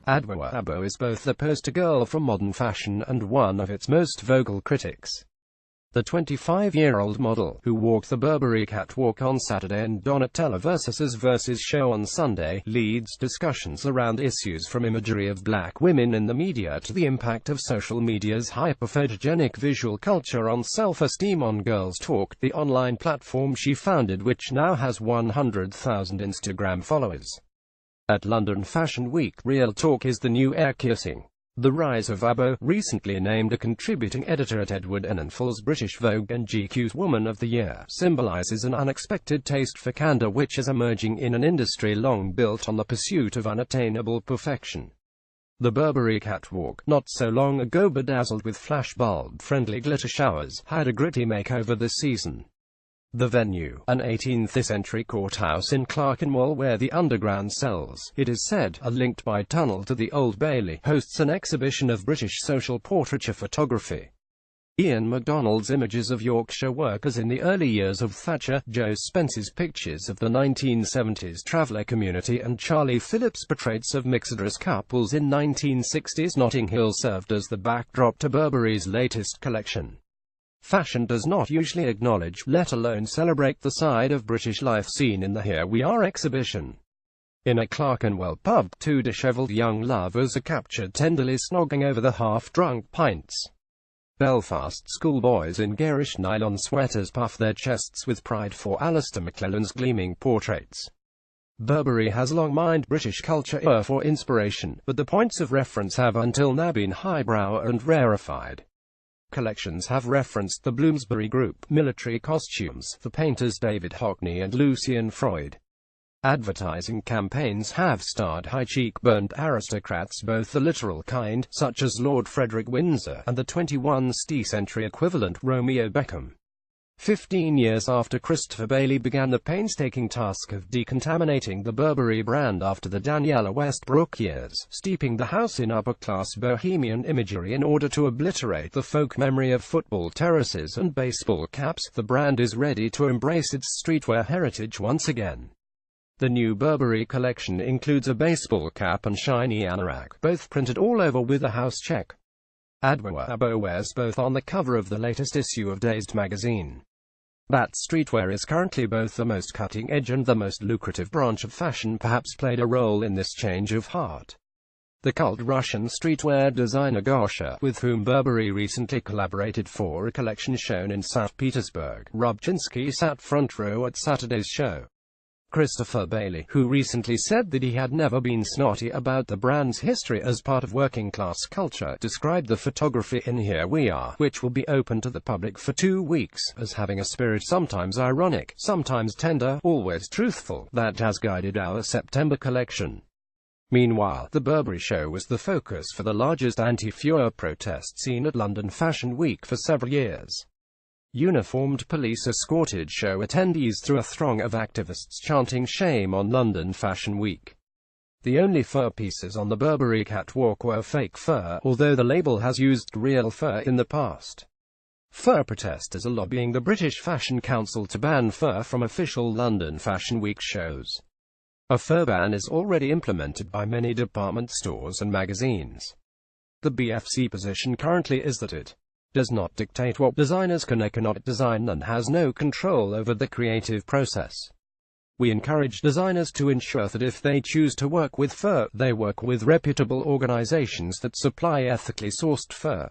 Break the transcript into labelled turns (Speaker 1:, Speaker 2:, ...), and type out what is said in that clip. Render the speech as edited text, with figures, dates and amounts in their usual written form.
Speaker 1: Adwoa Aboah is both the poster girl for modern fashion and one of its most vocal critics. The 25-year-old model, who walked the Burberry catwalk on Saturday and Donatella Versus show on Sunday, leads discussions around issues from imagery of black women in the media to the impact of social media's hyperphotogenic visual culture on self-esteem on Girls Talk, the online platform she founded, which now has 100,000 Instagram followers. At London Fashion Week, real talk is the new air-kissing. The rise of Aboah, recently named a contributing editor at Edward Aboah's British Vogue and GQ's Woman of the Year, symbolizes an unexpected taste for candor which is emerging in an industry long built on the pursuit of unattainable perfection. The Burberry catwalk, not so long ago bedazzled with flashbulb-friendly glitter showers, had a gritty makeover this season. The venue, an 18th-century courthouse in Clerkenwell where the Underground cells, it is said, are linked by tunnel to the Old Bailey, hosts an exhibition of British social portraiture photography. Ian MacDonald's images of Yorkshire workers in the early years of Thatcher, Joe Spence's pictures of the 1970s traveller community and Charlie Phillips' portraits of mixed-race couples in 1960s Notting Hill served as the backdrop to Burberry's latest collection. Fashion does not usually acknowledge, let alone celebrate, the side of British life seen in the Here We Are exhibition. In a Clerkenwell pub, two dishevelled young lovers are captured tenderly snogging over the half-drunk pints. Belfast schoolboys in garish nylon sweaters puff their chests with pride for Alistair McClellan's gleaming portraits. Burberry has long mined British culture for inspiration, but the points of reference have until now been highbrow and rarefied. Collections have referenced the Bloomsbury Group, military costumes, the painters David Hockney and Lucian Freud. Advertising campaigns have starred high-cheekboned aristocrats, both the literal kind, such as Lord Frederick Windsor, and the 21st century equivalent, Romeo Beckham. 15 years after Christopher Bailey began the painstaking task of decontaminating the Burberry brand after the Daniela Westbrook years, steeping the house in upper-class bohemian imagery in order to obliterate the folk memory of football terraces and baseball caps, the brand is ready to embrace its streetwear heritage once again. The new Burberry collection includes a baseball cap and shiny anorak, both printed all over with a house check. Adwoa Aboah wears both on the cover of the latest issue of Dazed magazine. That streetwear is currently both the most cutting-edge and the most lucrative branch of fashion perhaps played a role in this change of heart. The cult Russian streetwear designer Gosha, with whom Burberry recently collaborated for a collection shown in St. Petersburg, Rubchinsky sat front row at Saturday's show. Christopher Bailey, who recently said that he had never been snotty about the brand's history as part of working-class culture, described the photography in Here We Are, which will be open to the public for 2 weeks, as having a spirit sometimes ironic, sometimes tender, always truthful, that has guided our September collection. Meanwhile, the Burberry show was the focus for the largest anti-Fuhrer protest seen at London Fashion Week for several years. Uniformed police escorted show attendees through a throng of activists chanting "Shame on London Fashion Week." The only fur pieces on the Burberry catwalk were fake fur, although the label has used real fur in the past. Fur protesters are lobbying the British Fashion Council to ban fur from official London Fashion Week shows. A fur ban is already implemented by many department stores and magazines. The BFC position currently is that it does not dictate what designers can or cannot design and has no control over the creative process. We encourage designers to ensure that if they choose to work with fur, they work with reputable organizations that supply ethically sourced fur.